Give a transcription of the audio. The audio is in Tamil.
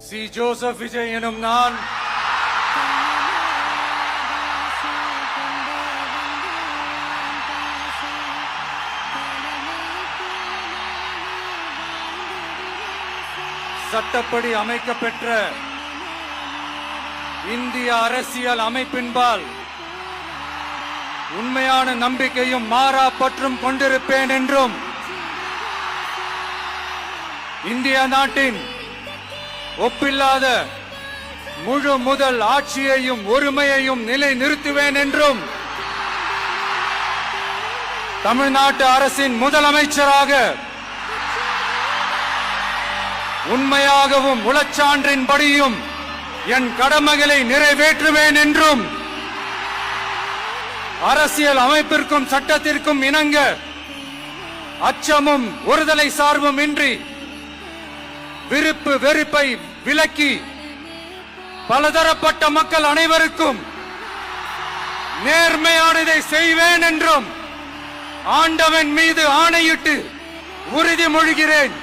சி ஜோசப் விஜய் எனும் நான் சட்டப்படி அமைக்கப்பெற்ற இந்திய அரசியல் அமைப்பின்பால் உண்மையான நம்பிக்கையும் மாறா பற்றும் கொண்டிருப்பேன் என்றும் இந்திய நாட்டின் ஒப்பில்லாத முழு முதல் ஆட்சியையும் ஒருமையையும் நிலை நிறுத்துவேன் என்றும் தமிழ்நாட்டு அரசின் முதலமைச்சராக உண்மையாகவும் உளச்சான்றின்படியும் என் கடமைகளை நிறைவேற்றுவேன் என்றும் அரசியல் அமைப்பிற்கும் சட்டத்திற்கும் இணங்க அச்சமும் ஒருதலை சார்பும் இன்றி விருப்பு வெறுப்பை விலக்கி பலதரப்பட்ட மக்கள் அனைவருக்கும் நேர்மையானதை செய்வேன் என்றும் ஆண்டவன் மீது ஆணையிட்டு உறுதிமொழிகிறேன்.